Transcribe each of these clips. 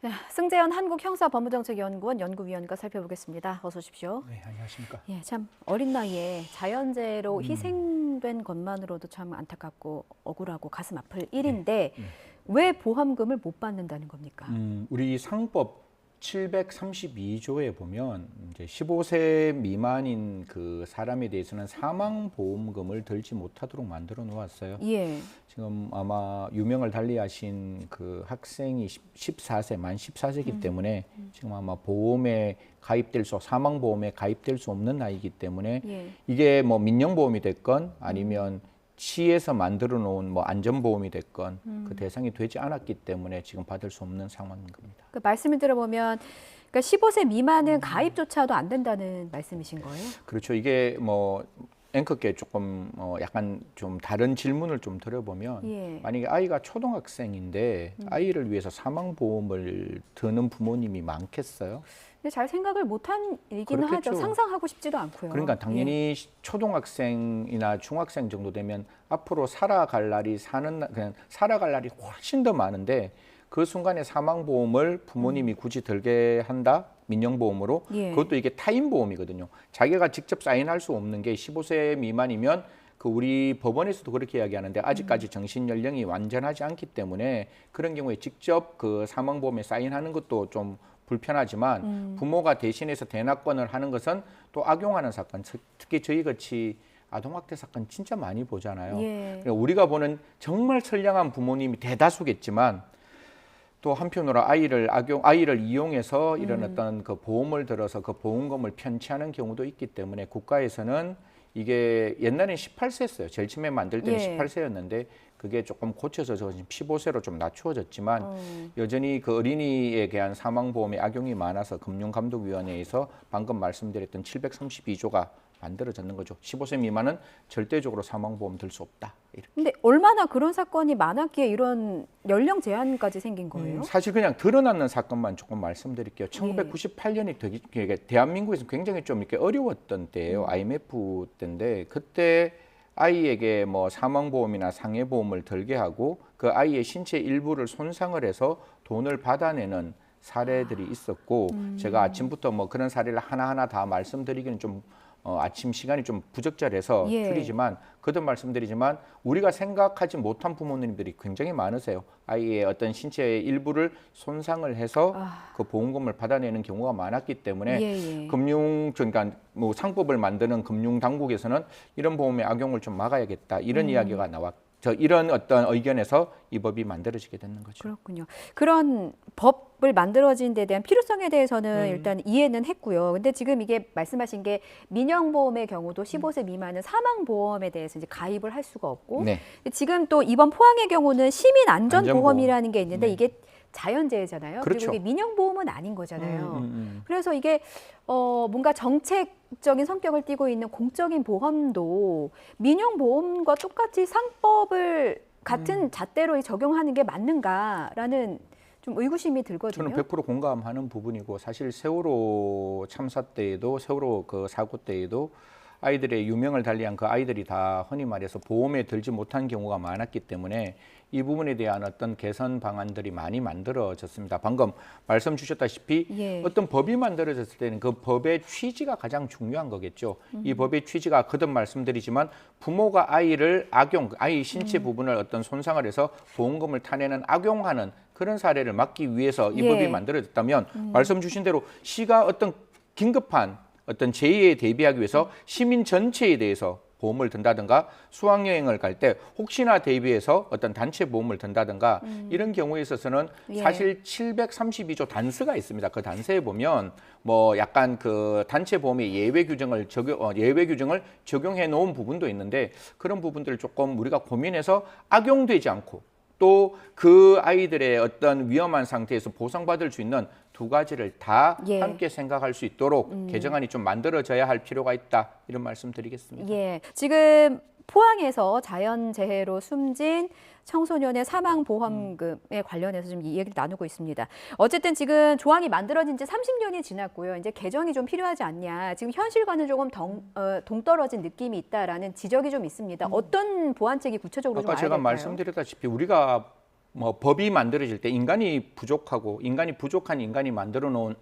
네, 승재현 한국형사법무정책연구원 연구위원과 살펴보겠습니다. 어서 오십시오. 네, 안녕하십니까. 예, 참 어린 나이에 자연재해로 희생된 것만으로도 참 안타깝고 억울하고 가슴 아플 일인데 왜 보험금을 못 받는다는 겁니까? 우리 상법 732조에 보면 이제 15세 미만인 그 사람에 대해서는 사망보험금을 들지 못하도록 만들어 놓았어요. 예. 지금 아마 유명을 달리하신 그 학생이 14세, 만 14세이기 때문에 지금 아마 보험에 가입될 수, 사망보험에 가입될 수 없는 나이이기 때문에 예. 이게 뭐 민영보험이 됐건 아니면 시에서 만들어 놓은 뭐 안전보험이 됐건 그 대상이 되지 않았기 때문에 지금 받을 수 없는 상황인 겁니다. 그 말씀을 들어보면 그러니까 15세 미만은 가입조차도 안 된다는 말씀이신 거예요? 그렇죠. 이게 뭐 앵커께 조금 약간 좀 다른 질문을 좀 드려보면 예. 만약에 아이가 초등학생인데 아이를 위해서 사망보험을 드는 부모님이 많겠어요? 근데 잘 생각을 못한 일이기는 그렇겠죠. 하죠. 상상하고 싶지도 않고요. 그러니까 당연히 초등학생이나 중학생 정도 되면 앞으로 살아갈 날이 그냥 살아갈 날이 훨씬 더 많은데 그 순간에 사망보험을 부모님이 굳이 들게 한다? 민영보험으로? 예. 그것도 이게 타인보험이거든요. 자기가 직접 사인할 수 없는 게 15세 미만이면 그 우리 법원에서도 그렇게 이야기하는데 아직까지 정신 연령이 완전하지 않기 때문에 그런 경우에 직접 그 사망보험에 사인하는 것도 좀 불편하지만 부모가 대신해서 대납권을 하는 것은 또 악용하는 사건, 특히 저희 같이 아동학대 사건 진짜 많이 보잖아요. 예. 그러니까 우리가 보는 정말 선량한 부모님이 대다수겠지만 또 한편으로 아이를 이용해서 이런 어떤 그 보험을 들어서 그 보험금을 편취하는 경우도 있기 때문에 국가에서는 이게 옛날엔 18세였어요. 제일 처음에 만들 때는 예. 18세였는데 그게 조금 고쳐서 지금 15세로 좀 낮추어졌지만 여전히 그 어린이에 대한 사망보험의 악용이 많아서 금융감독위원회에서 방금 말씀드렸던 732조가 만들어졌는 거죠. 15세 미만은 절대적으로 사망보험 들 수 없다. 이렇게. 근데 얼마나 그런 사건이 많았기에 이런 연령 제한까지 생긴 거예요? 사실 그냥 드러나는 사건만 조금 말씀드릴게요. 1998년이 되게 대한민국에서 굉장히 좀 이렇게 어려웠던 때예요. IMF 때인데 그때 아이에게 뭐 사망보험이나 상해보험을 들게 하고 그 아이의 신체 일부를 손상을 해서 돈을 받아내는 사례들이 있었고 제가 아침부터 뭐 그런 사례를 하나하나 다 말씀드리기는 좀 아침 시간이 좀 부적절해서 예. 줄이지만 거듭 말씀드리지만 우리가 생각하지 못한 부모님들이 굉장히 많으세요. 아이의 어떤 신체의 일부를 손상을 해서 그 보험금을 받아내는 경우가 많았기 때문에 예. 그러니까 뭐 상법을 만드는 금융 당국에서는 이런 보험의 악용을 좀 막아야겠다 이런 이야기가 이런 어떤 의견에서 이 법이 만들어지게 되는 거죠. 그렇군요. 그런 법을 만들어진 데 대한 필요성에 대해서는 일단 이해는 했고요. 근데 지금 이게 말씀하신 게 민영보험의 경우도 15세 미만은 사망보험에 대해서 이제 가입을 할 수가 없고 네. 지금 또 이번 포항의 경우는 시민안전보험이라는 게 있는데 네. 이게 자연재해잖아요. 그렇죠. 그리고 이게 민영보험은 아닌 거잖아요. 그래서 이게 뭔가 정책적인 성격을 띠고 있는 공적인 보험도 민영보험과 똑같이 상법을 같은 잣대로 적용하는 게 맞는가라는 좀 의구심이 들거든요. 저는 100% 공감하는 부분이고 사실 세월호 참사 때에도 세월호 그 사고 때에도 아이들의 유명을 달리한 그 아이들이 다 흔히 말해서 보험에 들지 못한 경우가 많았기 때문에 이 부분에 대한 어떤 개선 방안들이 많이 만들어졌습니다. 방금 말씀 주셨다시피 예. 어떤 법이 만들어졌을 때는 그 법의 취지가 가장 중요한 거겠죠. 이 법의 취지가 거듭 말씀드리지만 부모가 아이 신체 부분을 어떤 손상을 해서 보험금을 타내는 악용하는 그런 사례를 막기 위해서 이 예. 법이 만들어졌다면 말씀 주신 대로 시가 어떤 긴급한 어떤 재해에 대비하기 위해서 시민 전체에 대해서 보험을 든다든가 수학여행을 갈 때 혹시나 대비해서 어떤 단체 보험을 든다든가 이런 경우에 있어서는 예. 사실 732조 단서가 있습니다. 그 단서에 보면 뭐 약간 그 단체 보험의 예외 규정을 적용해 놓은 부분도 있는데 그런 부분들을 조금 우리가 고민해서 악용되지 않고 또 그 아이들의 어떤 위험한 상태에서 보상받을 수 있는 두 가지를 다 예. 함께 생각할 수 있도록 개정안이 좀 만들어져야 할 필요가 있다. 이런 말씀 드리겠습니다. 예. 지금 포항에서 자연재해로 숨진 청소년의 사망보험금에 관련해서 좀 이 얘기를 나누고 있습니다. 어쨌든 지금 조항이 만들어진 지 30년이 지났고요. 이제 개정이 좀 필요하지 않냐. 지금 현실과는 조금 동떨어진 느낌이 있다라는 지적이 좀 있습니다. 어떤 보완책이 구체적으로 좀 아까 와야 제가 될까요? 말씀드렸다시피 우리가 뭐 법이 만들어질 때 인간이 부족하고 인간이 부족한 인간이 만들어 놓은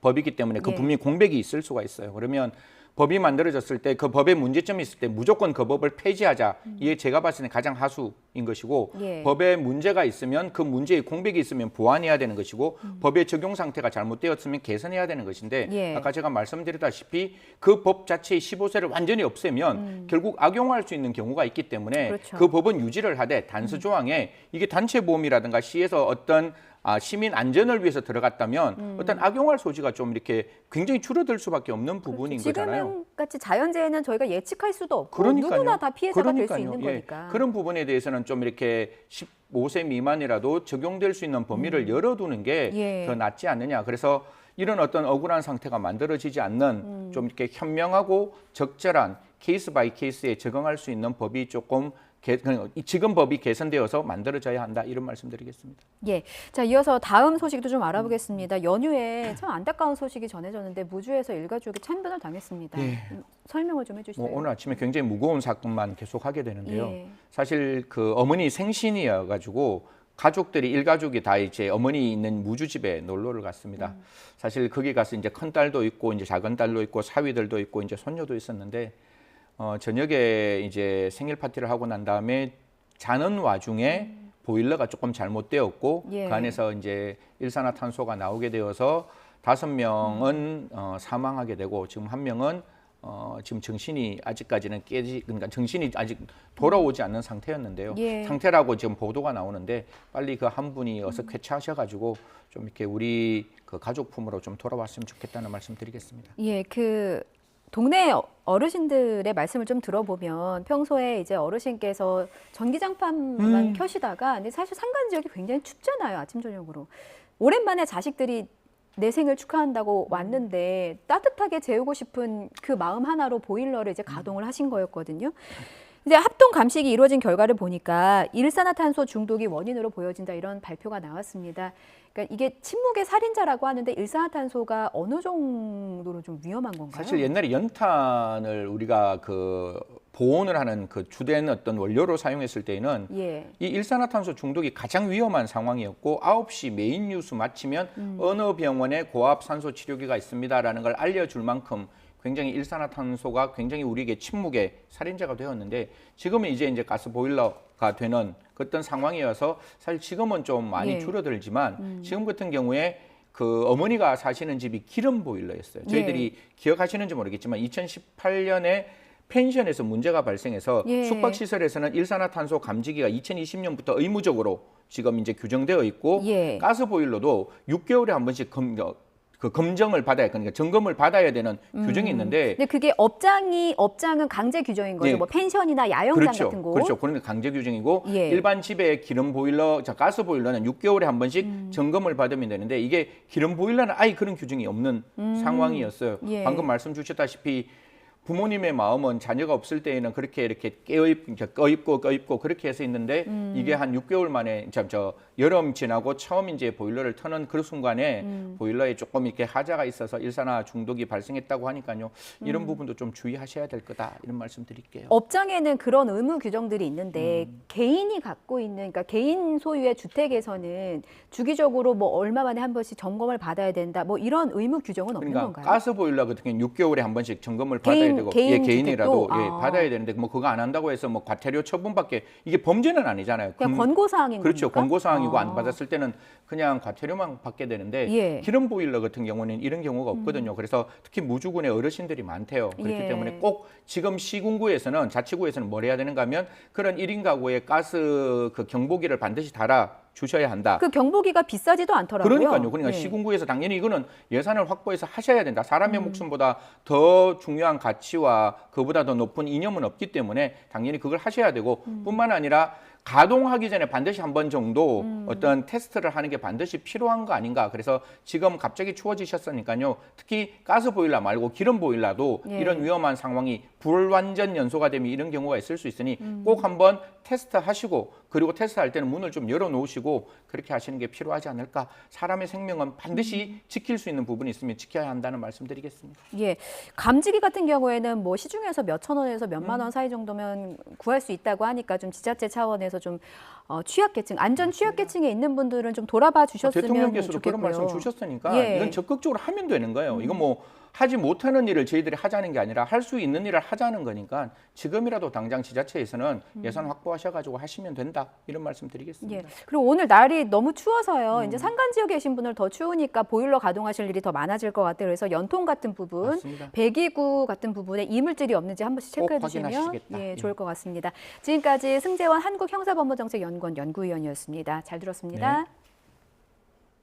법이기 때문에 그 예. 분명히 공백이 있을 수가 있어요. 그러면 법이 만들어졌을 때 그 법에 문제점이 있을 때 무조건 그 법을 폐지하자. 이게 제가 봤을 때 가장 하수인 것이고 예. 법에 문제가 있으면 그 문제에 공백이 있으면 보완해야 되는 것이고 법의 적용 상태가 잘못되었으면 개선해야 되는 것인데 예. 아까 제가 말씀드렸다시피 그 법 자체의 15세를 완전히 없애면 결국 악용할 수 있는 경우가 있기 때문에 그렇죠. 그 법은 유지를 하되 단수 조항에 이게 단체 보험이라든가 시에서 어떤 시민 안전을 위해서 들어갔다면 어떤 악용할 소지가 좀 이렇게 굉장히 줄어들 수밖에 없는 부분인 거잖아요. 지금 같이 자연재해는 저희가 예측할 수도 없고 그러니까요. 누구나 다 피해자가 될 수 있는 예. 거니까. 그런 부분에 대해서는 좀 이렇게 15세 미만이라도 적용될 수 있는 범위를 열어두는 게 예. 더 낫지 않느냐. 그래서 이런 어떤 억울한 상태가 만들어지지 않는 좀 이렇게 현명하고 적절한 케이스 바이 케이스에 적응할 수 있는 법이 조금 지금 법이 개선되어서 만들어져야 한다 이런 말씀드리겠습니다. 예. 자, 이어서 다음 소식도 좀 알아보겠습니다. 연휴에 참 안타까운 소식이 전해졌는데 무주에서 일가족이 참변을 당했습니다. 예. 설명을 좀 해주세요. 오늘 아침에 굉장히 무거운 사건만 계속 하게 되는데요. 예. 사실 그 어머니 생신이어가지고 가족들이 일가족이 다 이제 어머니 있는 무주집에 놀러를 갔습니다. 사실 거기 가서 이제 큰 딸도 있고 이제 작은 딸도 있고 사위들도 있고 이제 손녀도 있었는데 저녁에 이제 생일 파티를 하고 난 다음에 자는 와중에 보일러가 조금 잘못되었고 예. 그 안에서 이제 일산화탄소가 나오게 되어서 5명은 사망하게 되고 지금 1명은 지금 정신이 아직까지는 그러니까 정신이 아직 돌아오지 않는 상태였는데요. 예. 상태라고 지금 보도가 나오는데 빨리 그 한 분이 어서 쾌차하셔가지고 좀 이렇게 우리 그 가족품으로 좀 돌아왔으면 좋겠다는 말씀드리겠습니다. 예, 그 동네 어르신들의 말씀을 좀 들어보면 평소에 이제 어르신께서 전기장판만 켜시다가 근데 사실 산간 지역이 굉장히 춥잖아요. 아침 저녁으로. 오랜만에 자식들이 내 생일 축하한다고 왔는데 따뜻하게 재우고 싶은 그 마음 하나로 보일러를 이제 가동을 하신 거였거든요. 이제 합동 감식이 이루어진 결과를 보니까 일산화탄소 중독이 원인으로 보여진다 이런 발표가 나왔습니다. 그러니까 이게 침묵의 살인자라고 하는데 일산화탄소가 어느 정도로 좀 위험한 건가요? 사실 옛날에 연탄을 우리가 그 보온을 하는 그 주된 어떤 원료로 사용했을 때에는 예. 이 일산화탄소 중독이 가장 위험한 상황이었고 9시 메인 뉴스 마치면 어느 병원에 고압 산소 치료기가 있습니다라는 걸 알려줄 만큼 굉장히 일산화탄소가 굉장히 우리에게 침묵의 살인자가 되었는데 지금은 이제 가스 보일러가 되는 어떤 상황이어서 사실 지금은 좀 많이 예. 줄어들지만 지금 같은 경우에 그 어머니가 사시는 집이 기름 보일러였어요. 저희들이 기억하시는지 모르겠지만 2018년에 펜션에서 문제가 발생해서 예. 숙박시설에서는 일산화탄소 감지기가 2020년부터 의무적으로 지금 이제 규정되어 있고 예. 가스 보일러도 6개월에 한 번씩 검정을 받아야 그러니까 점검을 받아야 되는 규정이 있는데 근데 그게 업장은 강제 규정인 거죠. 네. 뭐 펜션이나 야영장 그렇죠. 같은 곳. 그렇죠. 그런 강제 규정이고 예. 일반 집에 기름 보일러, 가스 보일러는 6개월에 한 번씩 점검을 받으면 되는데 이게 기름 보일러는 아예 그런 규정이 없는 상황이었어요. 예. 방금 말씀 주셨다시피 부모님의 마음은 자녀가 없을 때에는 그렇게 이렇게 껴입고 그렇게 해서 있는데 이게 한 6개월 만에 저 여름 지나고 처음 이제 보일러를 터는 그 순간에 보일러에 조금 이렇게 하자가 있어서 일산화 중독이 발생했다고 하니까요. 이런 부분도 좀 주의하셔야 될 거다 이런 말씀 드릴게요. 업장에는 그런 의무 규정들이 있는데 개인이 갖고 있는 그러니까 개인 소유의 주택에서는 주기적으로 뭐 얼마 만에 한 번씩 점검을 받아야 된다. 뭐 이런 의무 규정은 없는 그러니까 건가요? 가스 보일러 같은 경우는 6개월에 한 번씩 점검을 받아야 되고 개인이라도 받아야 되는데 뭐 그거 안 한다고 해서 뭐 과태료 처분밖에 이게 범죄는 아니잖아요. 그냥 권고 사항인 그렇죠. 겁니까? 권고 사항이고 안 받았을 때는 그냥 과태료만 받게 되는데 예. 기름 보일러 같은 경우는 이런 경우가 없거든요. 그래서 특히 무주군에 어르신들이 많대요. 그렇기 예. 때문에 꼭 지금 시군구에서는 자치구에서는 뭘 해야 되는가 하면 그런 1인 가구에 가스 그 경보기를 반드시 달아 주셔야 한다. 그 경보기가 비싸지도 않더라고요. 그러니까요. 그러니까 예. 시군구에서 당연히 이거는 예산을 확보해서 하셔야 된다. 사람의 목숨보다 더 중요한 가치와 그보다 더 높은 이념은 없기 때문에 당연히 그걸 하셔야 되고 뿐만 아니라 가동하기 전에 반드시 한 번 정도 어떤 테스트를 하는 게 반드시 필요한 거 아닌가. 그래서 지금 갑자기 추워지셨으니까요. 특히 가스 보일러 말고 기름 보일러도 예. 이런 위험한 상황이 불완전 연소가 되면 이런 경우가 있을 수 있으니 꼭 한번 테스트 하시고 그리고 테스트할 때는 문을 좀 열어놓으시고 그렇게 하시는 게 필요하지 않을까. 사람의 생명은 반드시 지킬 수 있는 부분이 있으면 지켜야 한다는 말씀드리겠습니다. 예, 감지기 같은 경우에는 뭐 시중에서 몇천 원에서 몇만 원 사이 정도면 구할 수 있다고 하니까 좀 지자체 차원에서 좀 취약계층, 안전 취약계층에 있는 분들은 좀 돌아봐 주셨으면 대통령께서도 좋겠고요. 그런 말씀 주셨으니까 예. 이건 적극적으로 하면 되는 거예요. 이건 뭐 하지 못하는 일을 저희들이 하자는 게 아니라 할 수 있는 일을 하자는 거니까 지금이라도 당장 지자체에서는 예산 확보하셔가지고 하시면 된다 이런 말씀 드리겠습니다. 예. 그리고 오늘 날이 너무 추워서요. 이제 산간 지역에 계신 분들 더 추우니까 보일러 가동하실 일이 더 많아질 것 같아요. 그래서 연통 같은 부분, 맞습니다. 배기구 같은 부분에 이물질이 없는지 한 번씩 체크해 꼭 주시면 확인하시겠다. 예, 좋을 것 같습니다. 지금까지 승재원 한국형사법무정책연구원 연구위원이었습니다. 잘 들었습니다. 네.